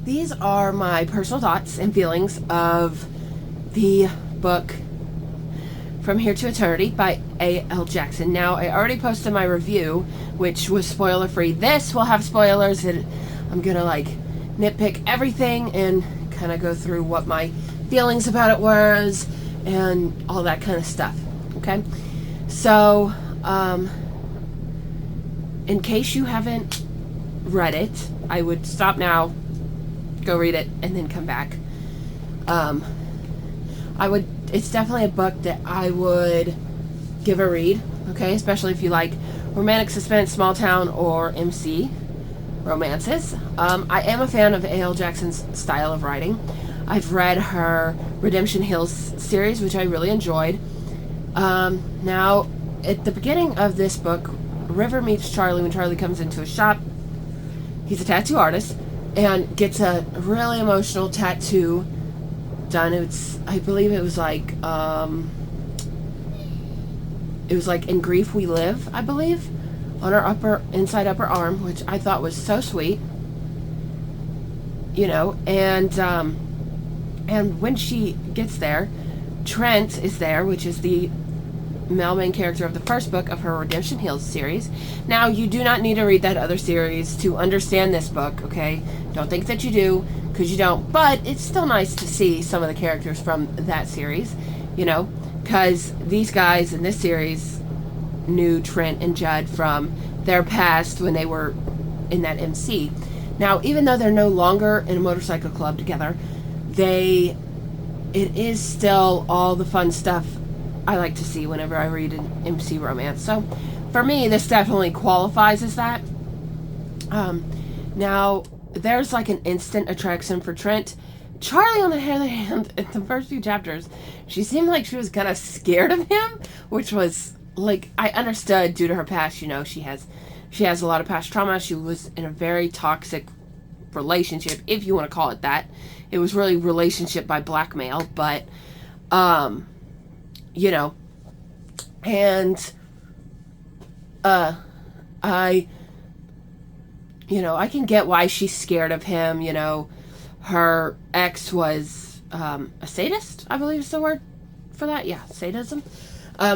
these are my personal thoughts and feelings of the book From Here to Eternity by A.L. Jackson. Now, I already posted my review, which was spoiler free. This will have spoilers, and I'm gonna like nitpick everything and kind of go through what my feelings about it was and all that kind of stuff. Okay, so in case you haven't read it, I would stop now, go read it, and then come back. It's definitely a book that I would give a read, okay, especially if you like romantic suspense, small town, or MC romances. I am a fan of A.L. Jackson's style of writing. I've read her Redemption Hills series, which I really enjoyed. Now, at the beginning of this book, River meets Charlie when Charlie comes into a shop. He's a tattoo artist and gets a really emotional tattoo done. I believe it was like In Grief We Live, I believe, on her inside upper arm, which I thought was so sweet. You know, and when she gets there, Trent is there, which is the male main character of the first book of her Redemption Hills series. Now, you do not need to read that other series to understand this book, okay? Don't think that you do, because you don't. But it's still nice to see some of the characters from that series, you know, because these guys in this series knew Trent and Judd from their past when they were in that MC. Now, even though they're no longer in a motorcycle club together, it is still all the fun stuff I like to see whenever I read an MC romance. So, for me, this definitely qualifies as that. Now, there's like an instant attraction for Trent. Charlie, on the other hand, in the first few chapters, she seemed like she was kind of scared of him, which was, like, I understood due to her past. You know, she has a lot of past trauma. She was in a very toxic relationship, if you want to call it that. It was really relationship by blackmail, but, you know, and, I can get why she's scared of him. You know, her ex was, a sadist, I believe is the word for that. Yeah, sadism.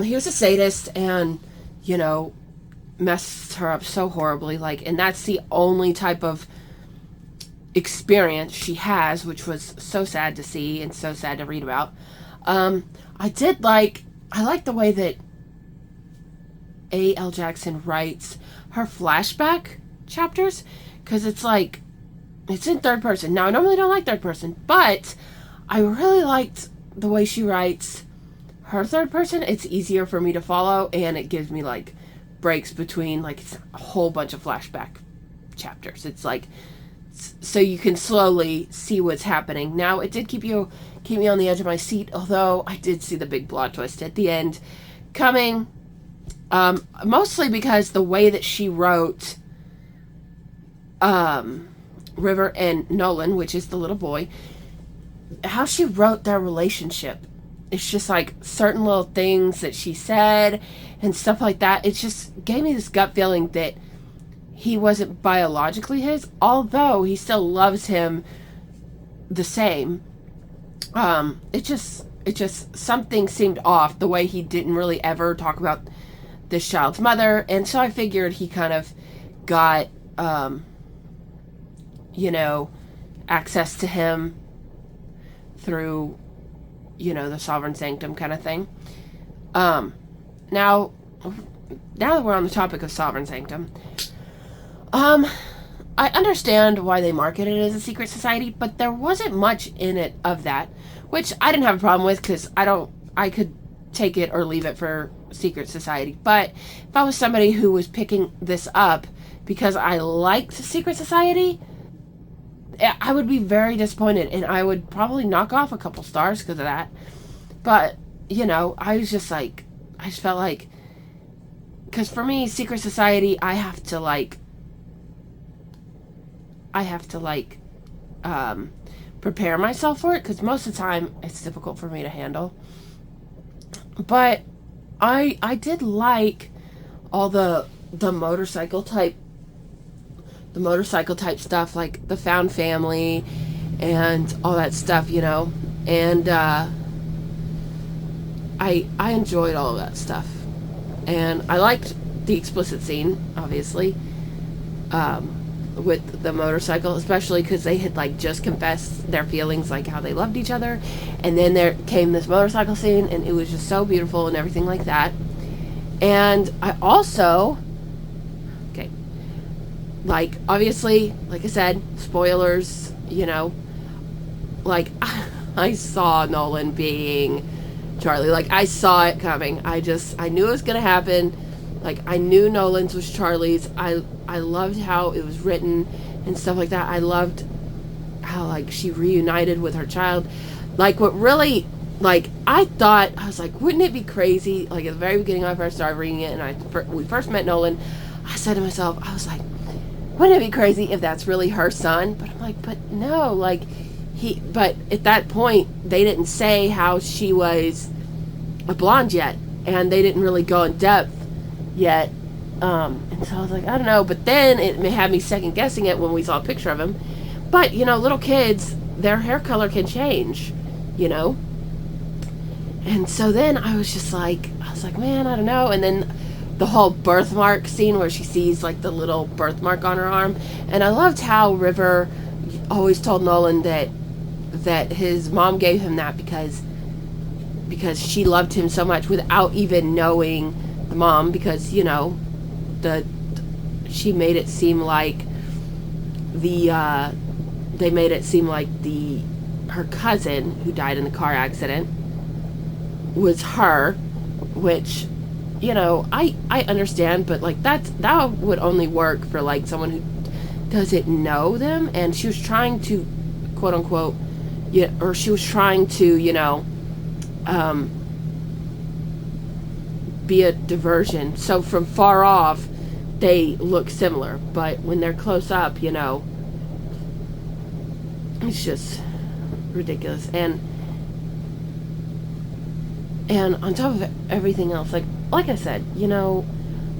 He was a sadist and, you know, messed her up so horribly, like, and that's the only type of experience she has, which was so sad to see and so sad to read about. I like the way that A.L. Jackson writes her flashback chapters, because it's like, it's in third person. Now, I normally don't like third person, but I really liked the way she writes her third person. It's easier for me to follow, and it gives me like breaks between, like, it's a whole bunch of flashback chapters. It's like, so you can slowly see what's happening. Now, it did keep me on the edge of my seat, although I did see the big plot twist at the end coming, mostly because the way that she wrote River and Nolan, which is the little boy, how she wrote their relationship. It's just like certain little things that she said and stuff like that. It just gave me this gut feeling that he wasn't biologically his, although he still loves him the same. It just something seemed off, the way he didn't really ever talk about this child's mother, and so I figured he kind of got, you know, access to him through, you know, the Sovereign Sanctum kind of thing. Now that we're on the topic of Sovereign Sanctum, I understand why they market it as a secret society, but there wasn't much in it of that, which I didn't have a problem with, because I could take it or leave it for secret society. But if I was somebody who was picking this up because I liked secret society, I would be very disappointed, and I would probably knock off a couple stars because of that. But, you know, I just felt like, because for me, secret society, I have to prepare myself for it, because most of the time it's difficult for me to handle. But I did like all the motorcycle type the motorcycle type stuff, like the found family and all that stuff, you know. And I enjoyed all of that stuff. And I liked the explicit scene, obviously, with the motorcycle, especially because they had like just confessed their feelings, like how they loved each other, and then there came this motorcycle scene, and it was just so beautiful and everything like that. And I also, okay, like, obviously, like I said, spoilers, you know, like, I saw Nolan being Charlie. Like, I saw it coming. I knew it was gonna happen. Like, I knew Nolan's was Charlie's. I loved how it was written and stuff like that. I loved how, like, she reunited with her child. Like, what really, like, I was like, wouldn't it be crazy? Like, at the very beginning when I first started reading it and we first met Nolan, I said to myself, I was like, wouldn't it be crazy if that's really her son? But I'm like, but no, like, but at that point, they didn't say how she was a blonde yet, and they didn't really go in depth yet. And so I was like, I don't know. But then it had me second guessing it when we saw a picture of him. But, you know, little kids, their hair color can change, you know. And so then I was like, man, I don't know. And then the whole birthmark scene where she sees like the little birthmark on her arm. And I loved how River always told Nolan that his mom gave him that because she loved him so much without even knowing the mom, because, you know, she made it seem like they made it seem like her cousin who died in the car accident was her, which, you know, I understand, but like that would only work for like someone who doesn't know them. And she was trying to, quote unquote, or she was trying to, you know, be a diversion. So from far off, they look similar, but when they're close up, you know, it's just ridiculous. And on top of everything else, like I said, you know,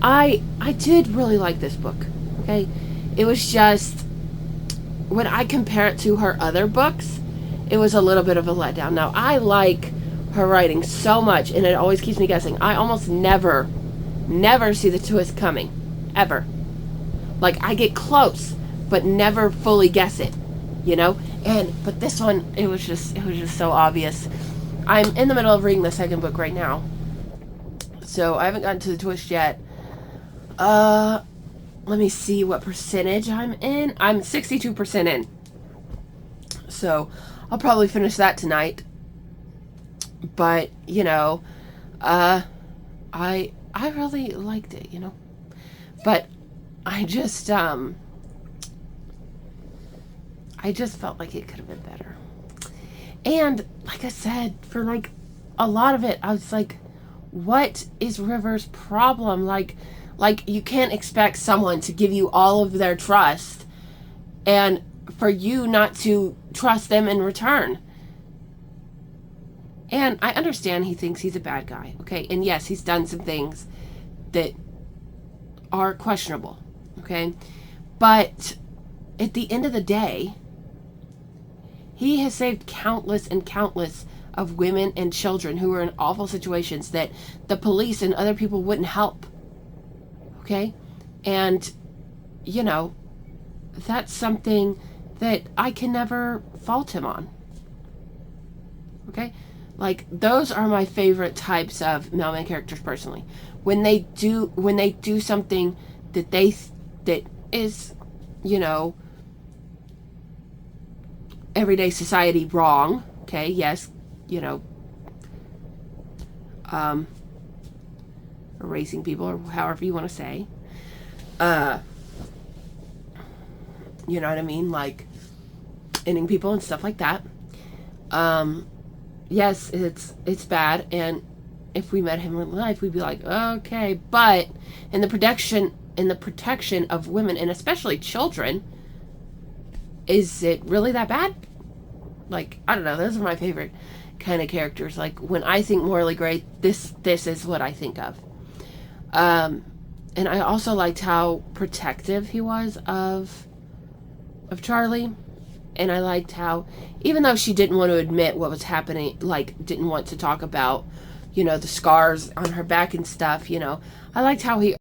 I did really like this book. Okay, it was just, when I compare it to her other books, it was a little bit of a letdown. Now, I like her writing so much, and it always keeps me guessing. I almost never see the twist coming, ever. Like, I get close, but never fully guess it, you know. But this one, it was just so obvious. I'm in the middle of reading the second book right now, so I haven't gotten to the twist yet. Let me see what percentage I'm in. I'm 62% in, so I'll probably finish that tonight. But, you know, I really liked it, you know. But I just felt like it could have been better. And like I said, for like a lot of it, I was like, what is River's problem? Like you can't expect someone to give you all of their trust and for you not to trust them in return. And I understand he thinks he's a bad guy, okay? And yes, he's done some things that are questionable, okay? But at the end of the day, he has saved countless and countless of women and children who were in awful situations that the police and other people wouldn't help, okay? And, you know, that's something that I can never fault him on, okay? Like, those are my favorite types of mailman characters personally. When they do something that is, you know, everyday society wrong, okay, yes, you know, erasing people or however you want to say, you know what I mean, like ending people and stuff like that. Yes, it's bad, and if we met him in real life, we'd be like, okay, but in the protection of women and especially children, is it really that bad? Like, I don't know, those are my favorite kind of characters. Like, when I think morally great, this is what I think of. And I also liked how protective he was of Charlie. And I liked how, even though she didn't want to admit what was happening, like, didn't want to talk about, the scars on her back and stuff, I liked how he